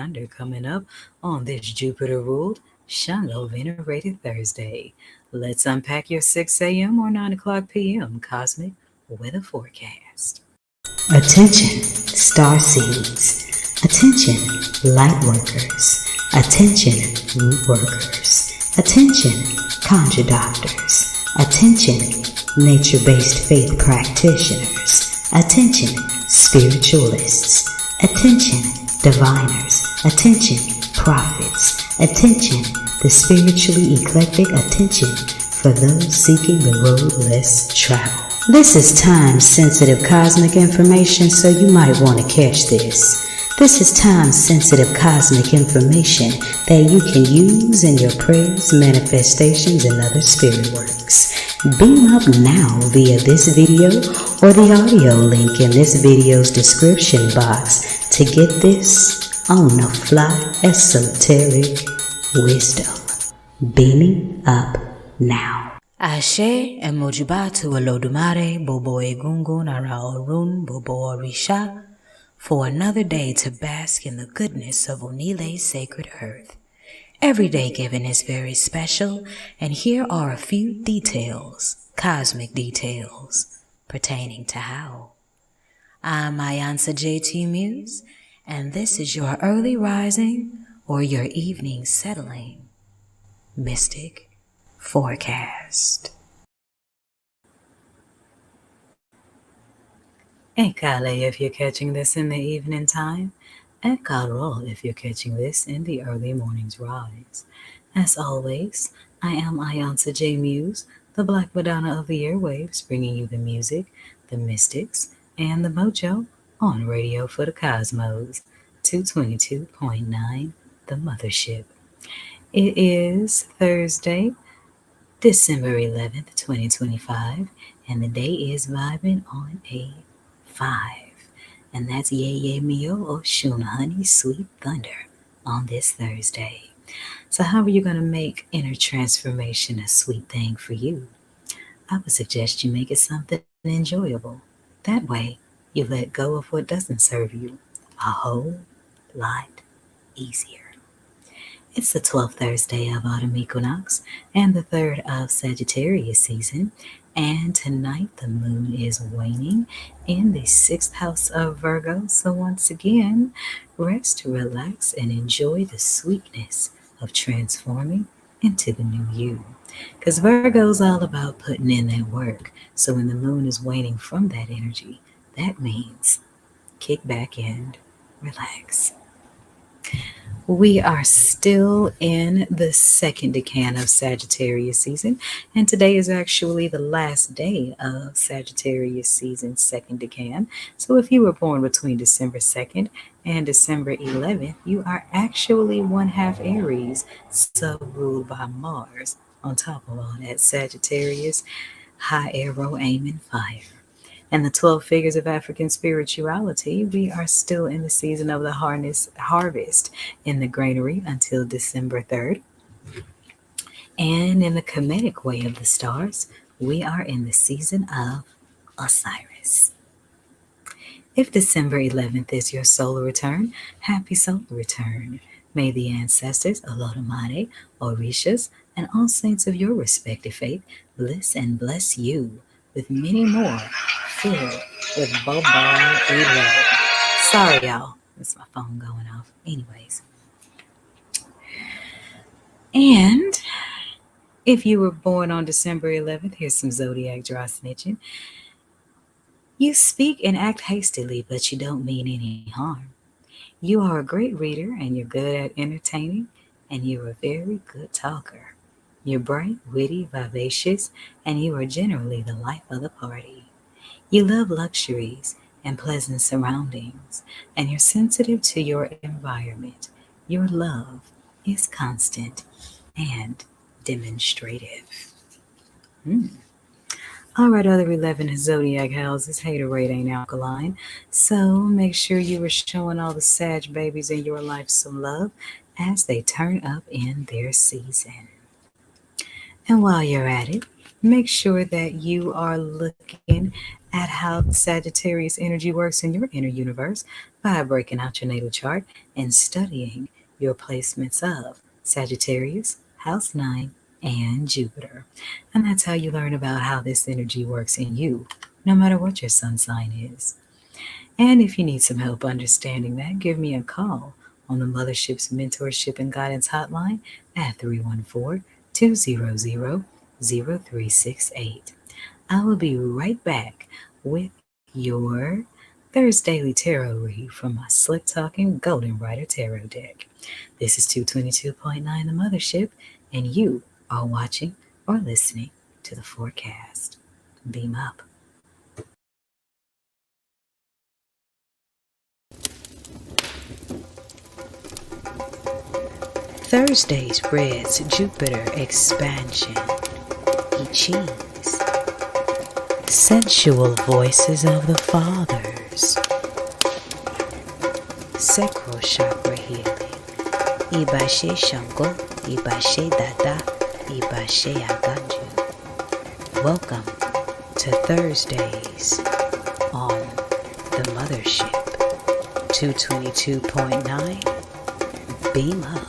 thunder coming up on this Jupiter-ruled, Sango-venerated Thursday. Let's unpack your 6 a.m. or 9 o'clock p.m. cosmic weather forecast. Attention, star seeds. Attention, light workers. Attention, root workers. Attention, conjure doctors. Attention, nature-based faith practitioners. Attention, spiritualists. Attention, diviners. Attention, prophets. Attention, the spiritually eclectic. Attention for those seeking the road less traveled. This is time-sensitive cosmic information, so you might want to catch this. This is time-sensitive cosmic information that you can use in your prayers, manifestations, and other spirit works. Beam up now via this video or the audio link in this video's description box to get this on-the-fly esoteric wisdom. Beaming up now. Ashe emojibatu Olodumare Bobo Egungun Ara Orun Bobo Orisha for another day to bask in the goodness of Onile's sacred earth. Every day given is very special, and here are a few details, cosmic details, pertaining to how. I'm iiiYansaje Muse, and this is your early rising or your evening settling mystic forecast. Ekale if you're catching this in the evening time, Ekarol if you're catching this in the early morning's rise. As always, I am iiiYansaje Muse, the Black Madonna of the airwaves, bringing you the music, the mystics, and the mojo on Radio for the Cosmos, 222.9, the Mothership. It is Thursday, December 11th, 2025, and the day is vibing on a 5. And that's Ye Mio Osun, honey, sweet thunder on this Thursday. So how are you going to make inner transformation a sweet thing for you? I would suggest you make it something enjoyable. That way, you let go of what doesn't serve you a whole lot easier. It's the 12th Thursday of autumn equinox and the 3rd of Sagittarius season. And tonight the moon is waning in the 6th house of Virgo. So once again, rest, relax, and enjoy the sweetness of transforming into the new you. Because Virgo's all about putting in that work. So when the moon is waning from that energy, that means kick back and relax. We are still in the second decan of Sagittarius season, and today is actually the last day of Sagittarius season's second decan. So if you were born between December 2nd and December 11th, you are actually 1/2 Aries, sub-ruled by Mars. On top of all that, Sagittarius, high arrow aiming fire. And the 12 figures of African spirituality, we are still in the season of the harvest in the granary until December 3rd. And in the Kemetic way of the stars, we are in the season of Osiris. If December 11th is your solar return, happy solar return. May the ancestors, Olodumare, Orishas, and all saints of your respective faith bliss and bless you with many more filled with Bobo love. Sorry, y'all. That's my phone going off. Anyways. And if you were born on December 11th, here's some zodiac dry snitching. You speak and act hastily, but you don't mean any harm. You are a great reader, and you're good at entertaining, and you're a very good talker. You're bright, witty, vivacious, and you are generally the life of the party. You love luxuries and pleasant surroundings, and you're sensitive to your environment. Your love is constant and demonstrative. All right, other 11 zodiac houses, haterade ain't alkaline, so make sure you are showing all the Sag babies in your life some love as they turn up in their season. And while you're at it, make sure that you are looking at how the Sagittarius energy works in your inner universe by breaking out your natal chart and studying your placements of Sagittarius, House 9, and Jupiter. And that's how you learn about how this energy works in you, no matter what your sun sign is. And if you need some help understanding that, give me a call on the Mothership's Mentorship and Guidance Hotline at 314 200 0368. I will be right back with your Thursday Daily Tarot read from my Slick Talking Golden Rider Tarot deck. This is 222.9 The Mothership, and you are watching or listening to the forecast. Beam up. Thursday's Red's Jupiter expansion. Cheese. Sensual voices of the fathers. Sacral chakra healing. iiiYansaje Sango, iiiYansaje Dada, iiiYansaje Aganju. Welcome to Thursdays on the Mothership. 222.9. Beam up.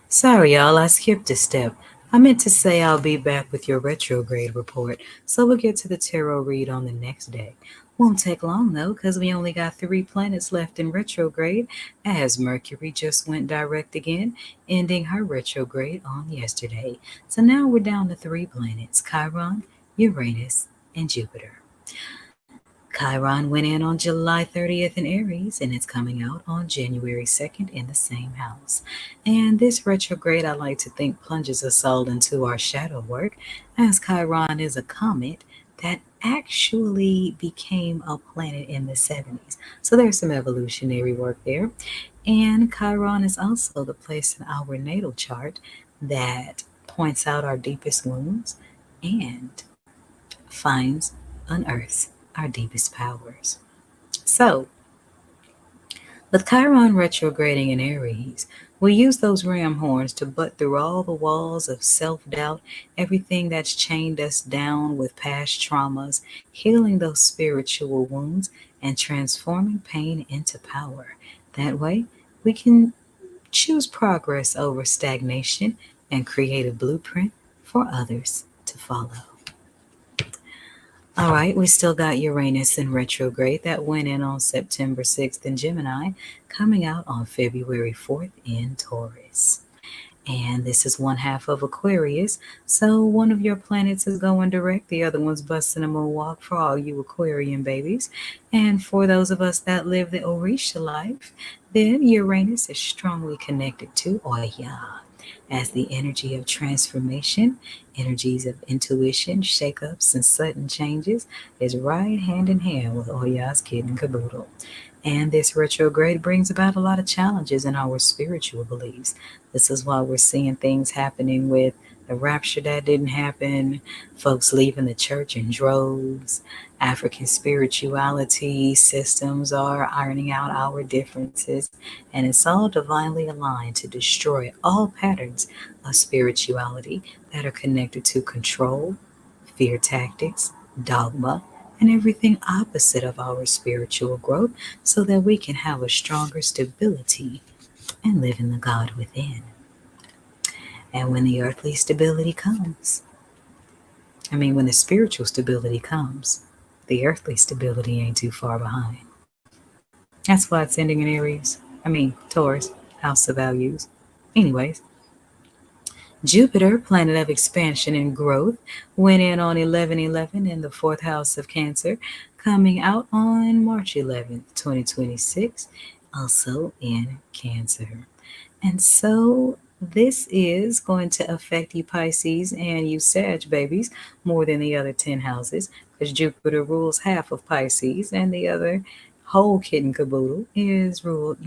Sorry, y'all, I skipped a step. I meant to say I'll be back with your retrograde report, so we'll get to the tarot read on the next day. Won't take long though, because we only got 3 planets left in retrograde, as Mercury just went direct again, ending her retrograde on yesterday. So now we're down to 3 planets: Chiron, Uranus, and Jupiter. Chiron went in on July 30th in Aries, and it's coming out on January 2nd in the same house. And this retrograde, I like to think, plunges us all into our shadow work, as Chiron is a comet that actually became a planet in the 70s. So there's some evolutionary work there. And Chiron is also the place in our natal chart that points out our deepest wounds and finds, unearths our deepest powers. So, with Chiron retrograding in Aries, we use those ram horns to butt through all the walls of self doubt, everything that's chained us down with past traumas, healing those spiritual wounds, and transforming pain into power. That way, we can choose progress over stagnation and create a blueprint for others to follow. All right, we still got Uranus in retrograde that went in on September 6th in Gemini, coming out on February 4th in Taurus. And this is one half of Aquarius, so one of your planets is going direct, the other one's busting a moonwalk for all you Aquarian babies. And for those of us that live the Orisha life, then Uranus is strongly connected to Oya, as the energy of transformation, energies of intuition, shakeups, and sudden changes is right hand in hand with Oya's kid and caboodle. And this retrograde brings about a lot of challenges in our spiritual beliefs. This is why we're seeing things happening with the rapture that didn't happen, folks leaving the church in droves. African spirituality systems are ironing out our differences, and it's all divinely aligned to destroy all patterns of spirituality that are connected to control, fear tactics, dogma, and everything opposite of our spiritual growth, so that we can have a stronger stability and live in the God within. And when the earthly stability comes, when the spiritual stability comes, the earthly stability ain't too far behind. That's why it's ending in Aries. Taurus, house of values. Anyways, Jupiter, planet of expansion and growth, went in on 11/11 in the fourth house of Cancer, coming out on March 11th, 2026, also in Cancer. And so this is going to affect you Pisces and you Sag babies more than the other 10 houses, because Jupiter rules half of Pisces and the other whole kit and caboodle is ruled,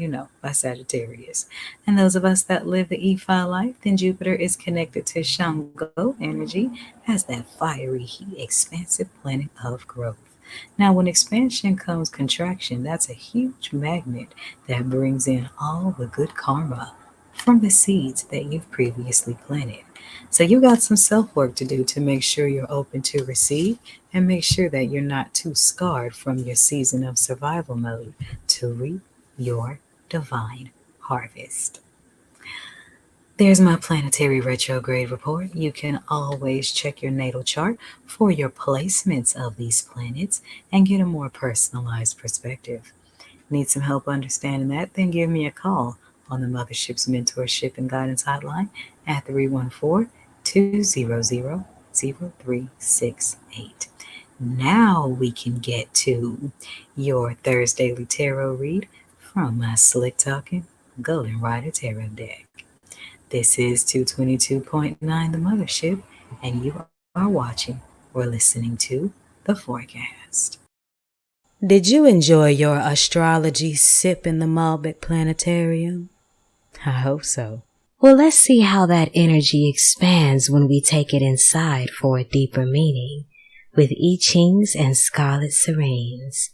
by Sagittarius. And those of us that live the E5 life, then Jupiter is connected to Sango energy as that fiery, heat, expansive planet of growth. Now, when expansion comes contraction, that's a huge magnet that brings in all the good karma from the seeds that you've previously planted. So you got some self-work to do to make sure you're open to receive and make sure that you're not too scarred from your season of survival mode to reap your divine harvest. There's my planetary retrograde report. You can always check your natal chart for your placements of these planets and get a more personalized perspective. Need some help understanding that? Then give me a call on the Mothership's Mentorship and Guidance Hotline at 314-200-0368. Now we can get to your Thursday Tarot read from my slick talking Golden Rider Tarot deck. This is 222.9 The Mothership, and you are watching or listening to the forecast. Did you enjoy your astrology sip in the Malbec Planetarium? I hope so. Well, let's see how that energy expands when we take it inside for a deeper meaning with I Chings and Scarlet Serenes.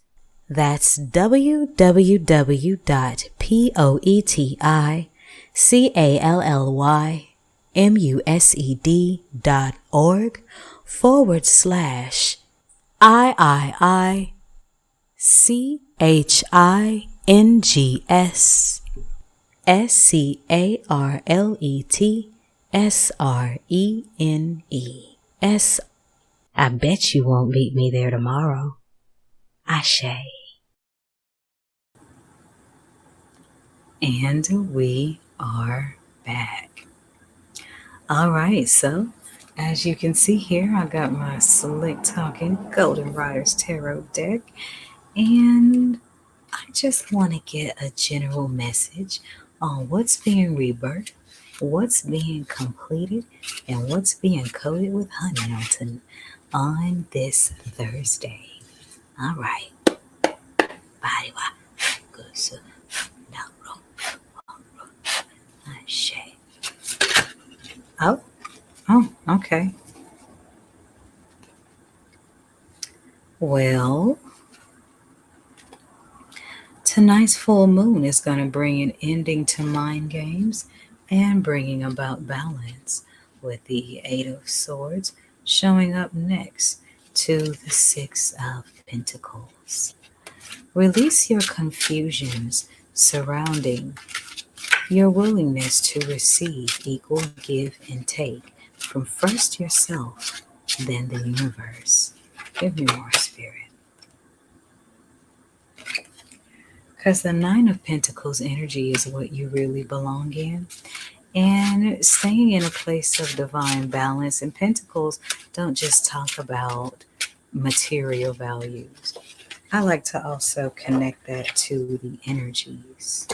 That's www.POETICALLYMUSEDORg/IIICHINGSSRENES. I bet you won't meet me there tomorrow. Ashe. And we are back. All right, so as you can see here, I got my slick talking Golden Riders Tarot deck, and I just want to get a general message on what's being rebirthed, what's being completed, and what's being coated with honey on this Thursday. All right. Body good. Oh, okay. Well, tonight's full moon is going to bring an ending to mind games and bringing about balance with the Eight of Swords showing up next to the Six of Pentacles. Release your confusions surrounding your willingness to receive equal give and take from first yourself, then the universe. Give me more, Spirit. Because the Nine of Pentacles energy is what you really belong in. And staying in a place of divine balance. And Pentacles don't just talk about material values. I like to also connect that to the energies.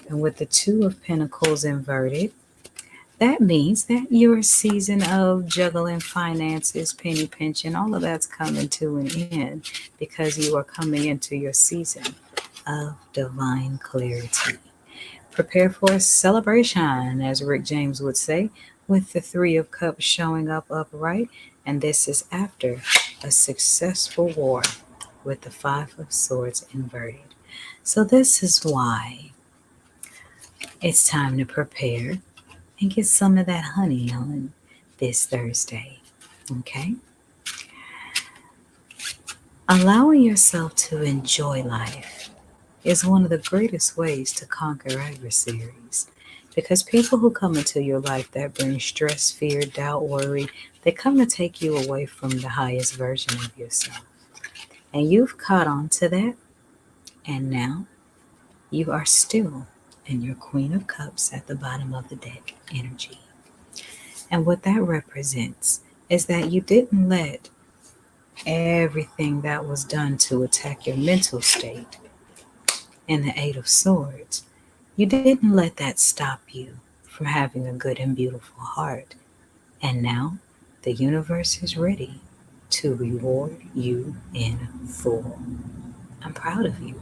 And with the Two of Pentacles inverted, that means that your season of juggling finances, penny pinching, all of that's coming to an end because you are coming into your season of divine clarity. Prepare for a celebration, as Rick James would say, with the Three of Cups showing up upright. And this is after a successful war with the Five of Swords inverted. So this is why it's time to prepare and get some of that honey on this Thursday, okay? Allowing yourself to enjoy life is one of the greatest ways to conquer adversaries, because people who come into your life that bring stress, fear, doubt, worry, they come to take you away from the highest version of yourself. And you've caught on to that, and now you are still in your Queen of Cups at the bottom of the deck energy. And what that represents is that you didn't let everything that was done to attack your mental state in the Eight of Swords, you didn't let that stop you from having a good and beautiful heart. And now the universe is ready to reward you in full. I'm proud of you.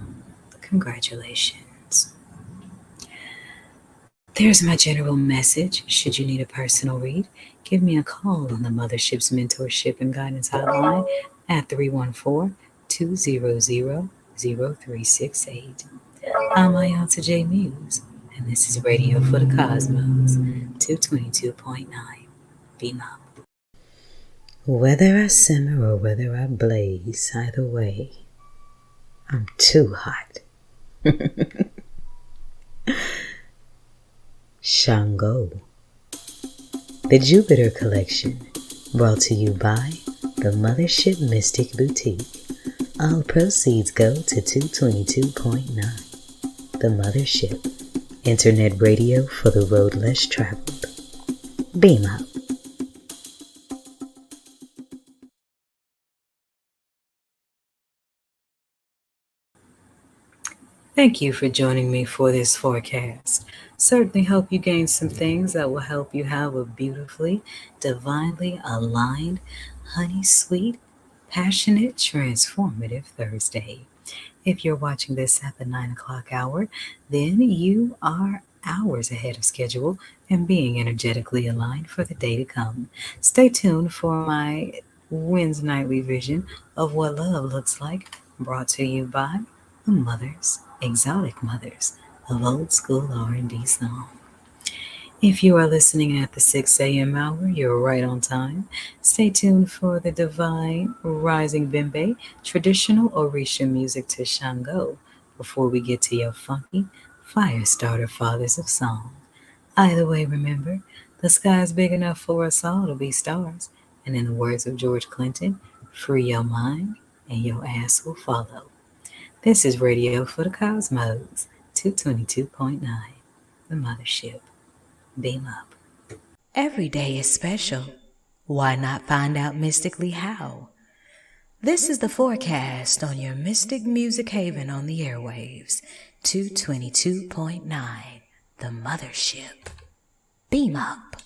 Congratulations. There's my general message. Should you need a personal read, give me a call on the Mothership's Mentorship and Guidance Hotline at 314 200 0368. I'm iiiYansaje Muse, and this is Radio for the Cosmos, 222.9. Beam up. Whether I simmer or whether I blaze, either way, I'm too hot. Sango. The Jupiter Collection, brought to you by the Mothership Mystic Boutique. All proceeds go to 222.9. The Mothership, internet radio for the road less traveled. Beam up. Thank you for joining me for this forecast. Certainly hope you gain some things that will help you have a beautifully, divinely aligned, honey sweet, passionate, transformative Thursday. If you're watching this at the 9 o'clock hour, then you are hours ahead of schedule and being energetically aligned for the day to come. Stay tuned for my Wednesday nightly vision of what love looks like, brought to you by the mothers, exotic mothers of old school R&B song. If you are listening at the 6 a.m. hour, you're right on time. Stay tuned for the divine rising bembe, traditional Orisha music to Sango, before we get to your funky fire starter fathers of song. Either way, remember, the sky is big enough for us all to be stars. And in the words of George Clinton, free your mind and your ass will follow. This is Radio for the Cosmos, 222.9, the Mothership. Beam up. Every day is special. Why not find out mystically how? This is the forecast on your Mystic Music Haven on the airwaves, 222.9, the Mothership. Beam up.